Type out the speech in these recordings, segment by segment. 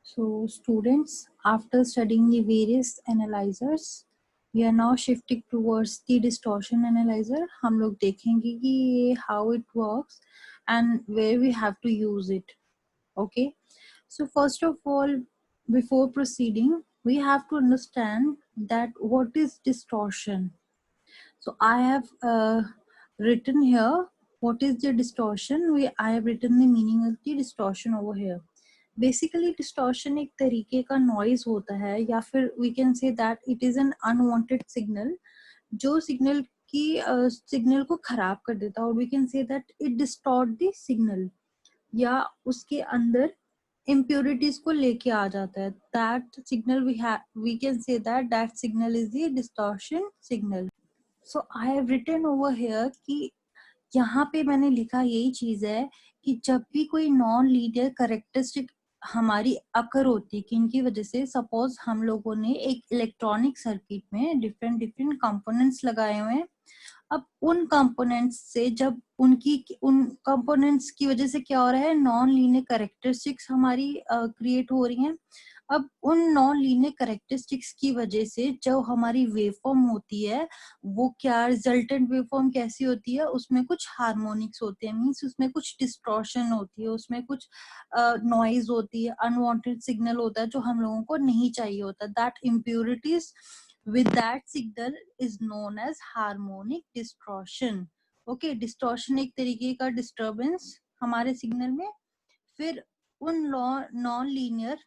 So students, after studying the various analyzers, we are now shifting towards the distortion analyzer. हम लोग देखेंगे कि ये how it works and where we have to use it. Okay. So first of all, before proceeding, we have to understand that what is distortion. So I have written here what is the distortion. I have written the meaning of the distortion over here. Basically distortion एक तरीके का noise होता है या फिर we can say that it is an unwanted signal जो signal को खराब कर देता है और we can say that it distort the signal या उसके अंदर impurities को लेके आ जाता है that signal we can say that signal is the distortion signal. So I have written over here कि यहाँ पे मैंने लिखा यही चीज है कि जब भी कोई नॉन लीनियर करेक्टरिस्टिक हमारी अकर होती है कि इनकी वजह से सपोज हम लोगों ने एक इलेक्ट्रॉनिक सर्किट में डिफरेंट डिफरेंट कंपोनेंट्स लगाए हुए हैं. अब उन कंपोनेंट्स से जब उन कंपोनेंट्स की वजह से क्या हो रहा है नॉन लीनियर करेक्टरिस्टिक्स हमारी क्रिएट हो रही हैं. अब उन नॉन लीनियर करेक्टरिस्टिक्स की वजह से जो हमारी वेवफॉर्म होती है वो क्या रिजल्टेंट वेवफॉर्म कैसी होती है उसमें कुछ हार्मोनिक्स होते हैं मींस उसमें कुछ डिस्टॉर्शन होती है उसमें कुछ नॉइज होती है अनवांटेड सिग्नल होता है जो हम लोगों को नहीं चाहिए होता. That impurities with that signal is known as harmonic distortion. Okay, distortion एक तरीके का disturbance हमारे सिग्नल में. फिर उन नॉन लीनियर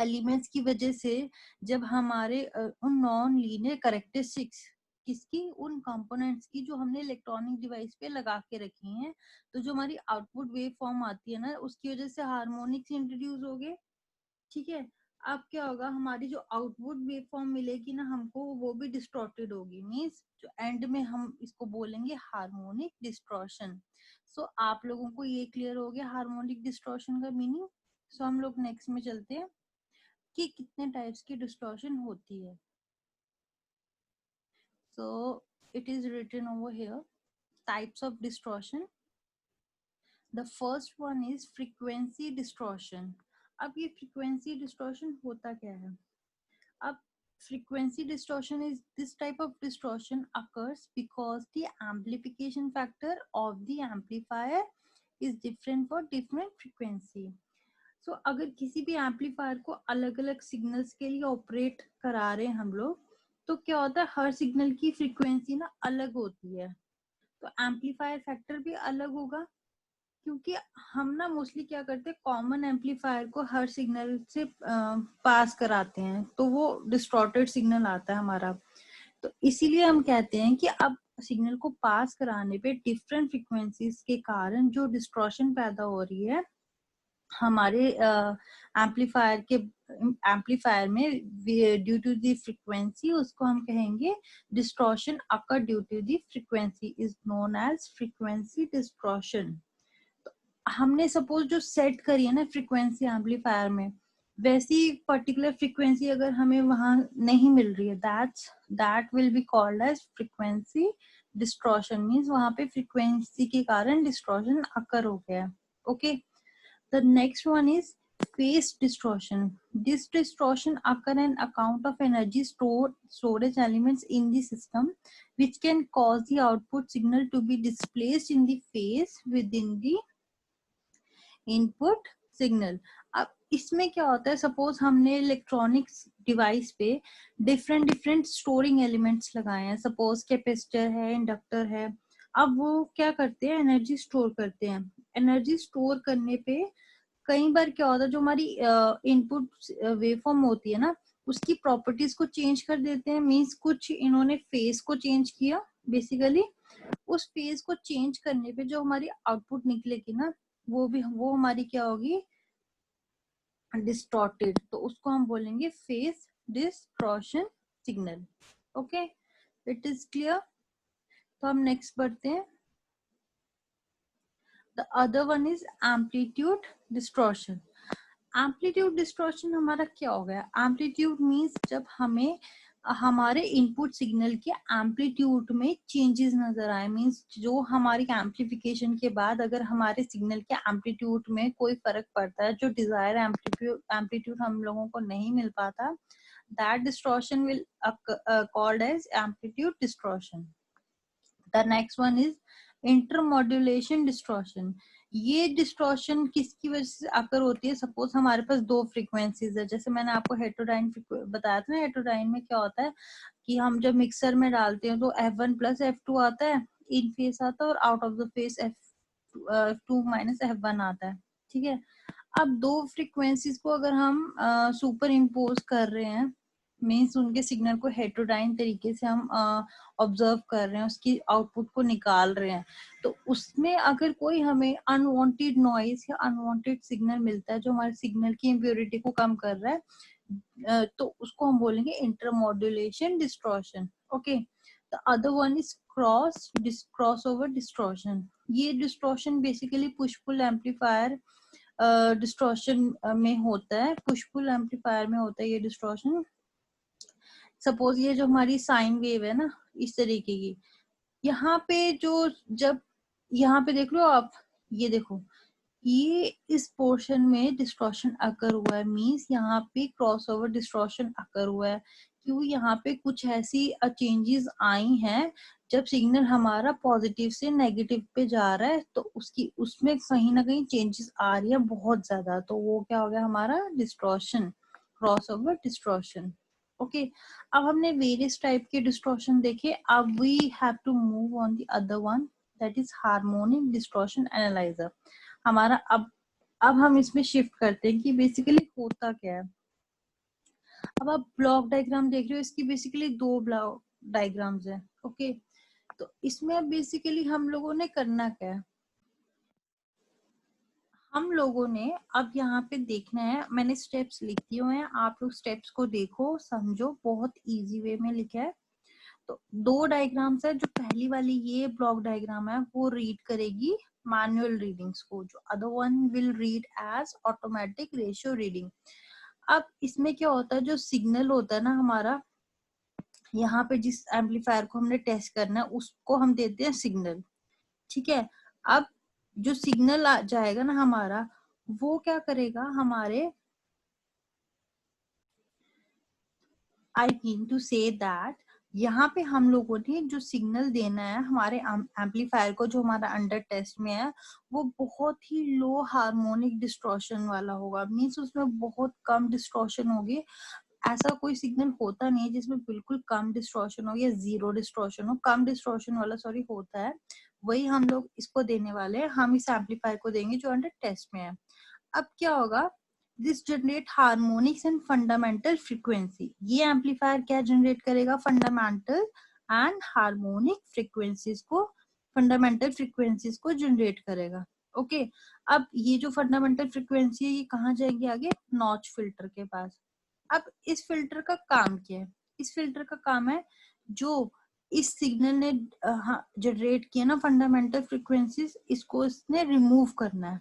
एलिमेंट्स की वजह से जब हमारे उन नॉन लीनियर करेक्टरिस्टिक्स किसकी उन कंपोनेंट्स की जो हमने इलेक्ट्रॉनिक डिवाइस पे लगा के रखी हैं तो जो हमारी आउटपुट वेव फॉर्म आती है ना उसकी वजह से हार्मोनिक्स इंट्रोड्यूस हो गए. ठीक है. अब क्या होगा हमारी जो आउटपुट वेव फॉर्म मिलेगी ना हमको वो भी डिस्टॉर्टेड होगी मींस जो एंड में हम इसको बोलेंगे हार्मोनिक डिस्टॉर्शन. सो आप लोगों को ये क्लियर हो गया हार्मोनिक डिस्टॉर्शन का मीनिंग. सो हम लोग नेक्स्ट में चलते हैं कि कितने टाइप्स की डिस्टॉर्शन होती है. So it is written over here types of distortion. The first one is frequency distortion. अब ये फ्रीक्वेंसी डिस्टॉर्शन होता क्या है. अब frequency distortion is this type of distortion occurs because the amplification factor of the amplifier is different for different frequency. So अगर किसी भी amplifier को अलग अलग सिग्नल्स के लिए ऑपरेट करा रहे हैं हम लोग तो क्या होता है हर सिग्नल की फ्रीक्वेंसी ना अलग होती है तो एम्पलीफायर फैक्टर भी अलग होगा क्योंकि हम ना मोस्टली क्या करते हैं कॉमन एम्पलीफायर को हर सिग्नल से पास कराते हैं तो वो डिस्टॉर्टेड सिग्नल आता है हमारा. तो इसीलिए हम कहते हैं कि अब सिग्नल को पास कराने पे डिफरेंट फ्रीक्वेंसीज के कारण जो डिस्टॉर्शन पैदा हो रही है हमारे एम्पलीफायर में ड्यू टू द फ्रीक्वेंसी उसको हम कहेंगे distortion occur due to the frequency is known as frequency distortion. हमने सपोज जो सेट करी है ना फ्रीक्वेंसी एम्पलीफायर में वैसी पर्टिकुलर फ्रीक्वेंसी अगर हमें वहां नहीं मिल रही है that will be called as frequency distortion means वहां पे फ्रीक्वेंसी के कारण डिस्टॉर्शन अकर हो गया. Okay. The next one is phase distortion. This distortion occur on account of energy storage elements in the system which can cause the output signal to be displaced in the phase within the input signal. अब इसमें क्या होता है suppose हमने electronics device पे different storing elements लगाए हैं suppose capacitor है इंडक्टर है. अब वो क्या करते हैं एनर्जी स्टोर करते हैं. एनर्जी स्टोर करने पे कई बार क्या होता है जो हमारी इनपुट वेवफॉर्म होती है ना उसकी प्रॉपर्टीज को चेंज कर देते हैं मींस कुछ इन्होंने फेज को चेंज किया बेसिकली उस फेज को चेंज करने पे जो हमारी आउटपुट निकलेगी ना वो हमारी क्या होगी डिस्टॉर्टेड. तो उसको हम बोलेंगे phase distortion signal. Okay, it is clear. तो हम नेक्स्ट बढ़ते हैं. The other one is amplitude distortion. Amplitude distortion हमारा क्या हो गया. एम्पलीट्यूड मींस जब हमें हमारे इनपुट सिग्नल के एम्पलीट्यूड में चेंजेस नजर आए, मींस जो हमारी एम्पलीफिकेशन के बाद अगर हमारे सिग्नल के एम्पलीट्यूड में कोई फर्क पड़ता है, जो डिजायर एम्पलीट्यूड हम लोगों को नहीं मिल पाता, that distortion will called as amplitude distortion. The next one is intermodulation distortion. ये डिस्टॉर्शन किसकी वजह से अकर होती है? सपोज हमारे पास दो फ्रीक्वेंसीज है, जैसे मैंने आपको हेटेरोडाइन बताया था ना, हेटेरोडाइन में क्या होता है कि हम जब मिक्सर में डालते हैं तो F1 प्लस F2 आता है, इन फेस आता है, और out of the face F2 minus F1 आता है, ठीक है। अब दो फ्रीक्वेंसीज को अगर हम सुपर इम्पोज कर रहे हैं, मीन्स उनके सिग्नल को हेटेरोडाइन तरीके से हम ऑब्जर्व कर रहे हैं, उसकी आउटपुट को निकाल रहे हैं, तो उसमें अगर कोई हमें अनवांटेड नॉइज या अनवांटेड सिग्नल मिलता है जो हमारे सिग्नल की इम्प्योरिटी को कम कर रहा है, तो उसको हम बोलेंगे intermodulation distortion. Okay, the other one is crossover distortion. ये distortion basically push pull amplifier distortion में होता है, पुश पुल एम्पलीफायर में होता है ये डिस्टॉर्शन। सपोज ये जो हमारी साइन वेव है ना, इस तरीके की, यहाँ पे जो जब यहाँ पे देख लो आप, ये देखो, ये इस पोर्शन में डिस्टॉर्शन अकर हुआ है, मींस यहाँ पे क्रॉसओवर डिस्टॉर्शन अकर हुआ है। क्यों? यहाँ पे कुछ ऐसी चेंजेस आई हैं, जब सिग्नल हमारा पॉजिटिव से नेगेटिव पे जा रहा है तो उसमें कहीं ना कहीं चेंजेस आ रही है बहुत ज्यादा, तो वो क्या हो गया हमारा डिस्टॉर्शन, क्रॉसओवर डिस्टॉर्शन। ओके, अब हमने वेरियस टाइप के डिस्टॉर्शन देखे, अब we have to move on the other one, that is harmonic distortion analyser. हमारा अब हम इसमें शिफ्ट करते हैं कि बेसिकली होता क्या है। अब आप ब्लॉक डायग्राम देख रहे हो, इसकी बेसिकली दो ब्लॉक डायग्राम्स है। ओके, तो इसमें अब बेसिकली हम लोगों ने करना क्या है, हम लोगों ने अब यहाँ पे देखना है, मैंने स्टेप्स लिख दिए हुए हैं, आप लोग स्टेप्स को देखो समझो, बहुत इजी वे में लिखा है। तो दो डायग्राम्स है, जो पहली वाली ये ब्लॉक डायग्राम है वो रीड करेगी मैनुअल रीडिंग्स को, जो other one will read as automatic ratio reading. अब इसमें क्या होता है, जो सिग्नल होता है ना हमारा, यहाँ पे जिस एम्पलीफायर को हमने टेस्ट करना है उसको हम देते हैं सिग्नल, ठीक है। अब जो सिग्नल आ जाएगा ना हमारा, वो क्या करेगा हमारे, I mean to say that यहाँ पे हम लोगों ने जो सिग्नल देना है हमारे एम्पलीफायर को, जो हमारा अंडर टेस्ट में है, वो बहुत ही लो हार्मोनिक डिस्टॉर्शन वाला होगा, मीन्स उसमें बहुत कम डिस्टॉर्शन होगी। ऐसा कोई सिग्नल होता नहीं है जिसमें बिल्कुल कम डिस्टॉर्शन हो या जीरो डिस्टॉर्शन हो, कम डिस्टॉर्शन वाला सॉरी होता है, वही हम लोग इसको देने वाले हैं, हम इस एम्पलीफायर को देंगे जो अंडर टेस्ट में है। अब क्या होगा, this generate harmonics and fundamental frequency. ये एम्पलीफायर क्या जनरेट करेगा, फंडामेंटल एंड हार्मोनिक फ्रीक्वेंसीज को, फंडामेंटल फ्रीक्वेंसीज को जनरेट करेगा। ओके, अब ये जो फंडामेंटल फ्रीक्वेंसी है ये कहाँ जाएगी, आगे नॉच फिल्टर के पास। अब इस फिल्टर का काम क्या है, इस फिल्टर का काम है जो इस सिग्नल ने जनरेट किया ना फंडामेंटल फ्रीक्वेंसीज, इसको इसने रिमूव करना है,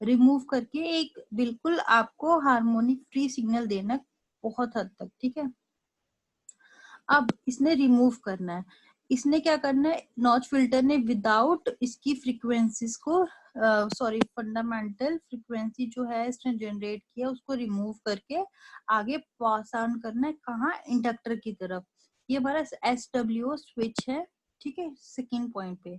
रिमूव करके एक बिल्कुल आपको हार्मोनिक फ्री सिग्नल देना है बहुत हद तक, ठीक है। अब इसने रिमूव करना है, इसने क्या करना है, नॉच फिल्टर ने विदाउट इसकी फ्रीक्वेंसीज को, सॉरी फंडामेंटल फ्रीक्वेंसी जो है इसने जनरेट किया उसको रिमूव करके आगे पास ऑन करना है, कहाँ, इंडक्टर की तरफ। ये हमारा SWO स्विच है, ठीक है, सेकेंड पॉइंट पे।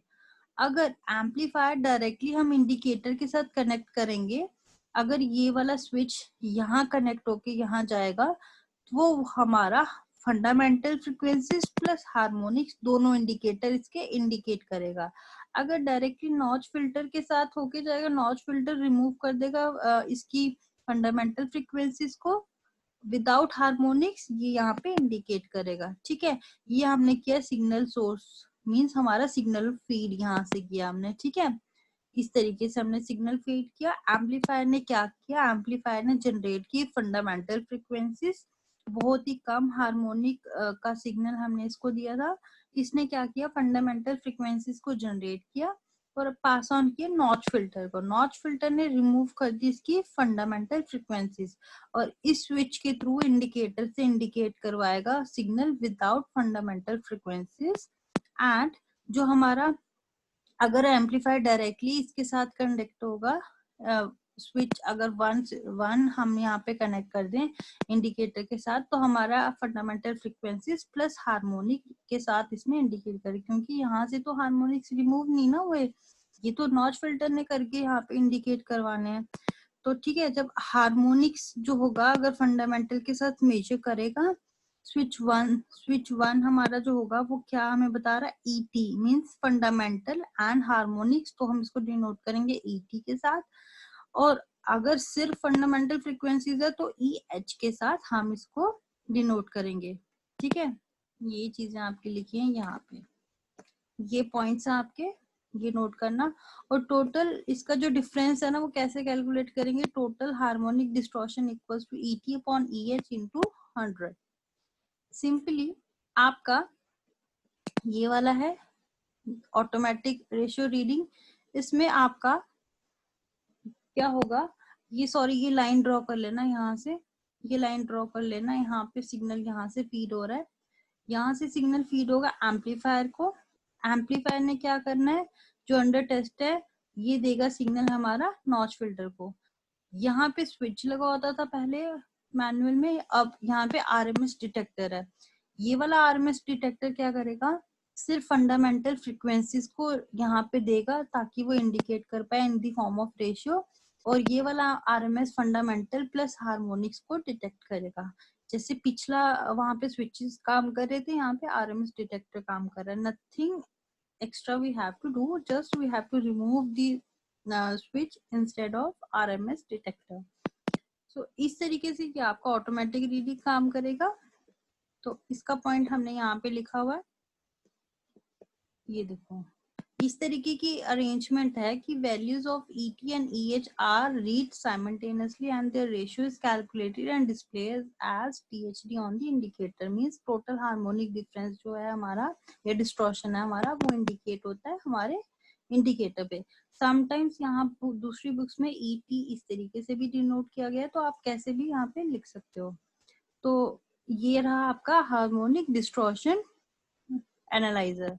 अगर एम्पलीफायर डायरेक्टली हम इंडिकेटर के साथ कनेक्ट करेंगे, अगर ये वाला स्विच यहाँ कनेक्ट होके यहाँ जाएगा, तो वो हमारा फंडामेंटल फ्रीक्वेंसीज प्लस हार्मोनिक्स दोनों इंडिकेटर इसके इंडिकेट करेगा। अगर डायरेक्टली नॉच फिल्टर के साथ होके जाएगा, नॉच फिल्टर रिमूव कर देगा इसकी फंडामेंटल फ्रीक्वेंसीज को, विदाउट हार्मोनिक्स ये यहाँ पे इंडिकेट करेगा, ठीक है। ये हमने किया सिग्नल सोर्स, मींस हमारा सिग्नल फीड यहाँ से किया हमने, ठीक है। इस तरीके से हमने सिग्नल फीड किया। एम्पलीफायर ने क्या किया, एम्पलीफायर ने जनरेट की फंडामेंटल फ्रीक्वेंसीज, बहुत ही कम हार्मोनिक का सिग्नल हमने इसको दिया था, इसने क्या किया, फंडामेंटल फ्रीक्वेंसीज को जनरेट किया, और पास ऑन किए नॉच फिल्टर को। नॉच फिल्टर ने रिमूव कर दी इसकी फंडामेंटल फ्रीक्वेंसीज और इस स्विच के थ्रू इंडिकेटर से इंडिकेट करवाएगा signal without fundamental frequencies. And जो हमारा अगर एम्पलीफायर डायरेक्टली इसके साथ कनेक्ट होगा, स्विच अगर वन हम यहाँ पे कनेक्ट कर दें इंडिकेटर के साथ, तो हमारा फंडामेंटल फ्रीक्वेंसीज प्लस हार्मोनिक के साथ इसमें इंडिकेट करे, क्योंकि यहाँ से तो हार्मोनिक्स रिमूव नहीं ना हुए, ये तो नॉच फिल्टर ने करके यहाँ पे इंडिकेट करवाने हैं। तो ठीक है, जब हार्मोनिक्स जो होगा अगर फंडामेंटल के साथ मेजर करेगा, स्विच वन हमारा जो होगा वो क्या हमें बता रहा है, ET means fundamental and harmonics, तो हम इसको डिनोट करेंगे ईटी के साथ। और अगर सिर्फ फंडामेंटल फ्रीक्वेंसीज है तो ई एच के साथ हम इसको डिनोट करेंगे। ठीक है, ये चीजें आपकी लिखी हैं यहाँ पे, ये पॉइंट्स हैं आपके, ये नोट करना। और टोटल इसका जो डिफरेंस है ना वो कैसे कैलकुलेट करेंगे, total harmonic distortion equals to ET upon E H into 100। Simply आपका ये वाला है ऑटोमेटिक रेशियो रीडिंग, इसमें आपका क्या होगा, ये सॉरी ये लाइन ड्रॉ कर लेना यहाँ से, ये लाइन ड्रॉ कर लेना, यहाँ पे सिग्नल यहाँ से फीड हो रहा है, यहाँ से सिग्नल फीड होगा एम्पलीफायर को। एम्पलीफायर ने क्या करना है, जो अंडर टेस्ट है ये देगा सिग्नल हमारा नॉच फिल्टर को। यहाँ पे स्विच लगा होता था पहले मैनुअल में, अब यहाँ पे आरएमएस डिटेक्टर है। ये वाला आरएमएस डिटेक्टर क्या करेगा, सिर्फ फंडामेंटल फ्रीक्वेंसीज को यहाँ पे देगा ताकि वो इंडिकेट कर पाए इन दी फॉर्म ऑफ रेशियो, और ये वाला आरएमएस फंडामेंटल प्लस हार्मोनिक्स को डिटेक्ट करेगा। जैसे पिछला वहां पे स्विचेस काम कर रहे थे, यहाँ पे आरएमएस डिटेक्टर काम कर रहा है। Nothing extra we have to do, just we have to remove the switch instead of RMS detector. So इस तरीके से ये आपका ऑटोमेटिक रीडिंग काम करेगा। तो इसका पॉइंट हमने यहाँ पे लिखा हुआ है, ये देखो इस तरीके की अरेंजमेंट है कि values of ET and EH are read simultaneously and their ratio is calculated and displayed as THD on the indicator. Means total harmonic difference जो है हमारा या डिस्टॉर्शन है हमारा वो इंडिकेट होता है हमारे इंडिकेटर पे। समटाइम्स यहाँ दूसरी बुक्स में ET इस तरीके से भी डिनोट किया गया है, तो आप कैसे भी यहाँ पे लिख सकते हो। तो ये रहा आपका हार्मोनिक डिस्टॉर्शन एनालाइजर।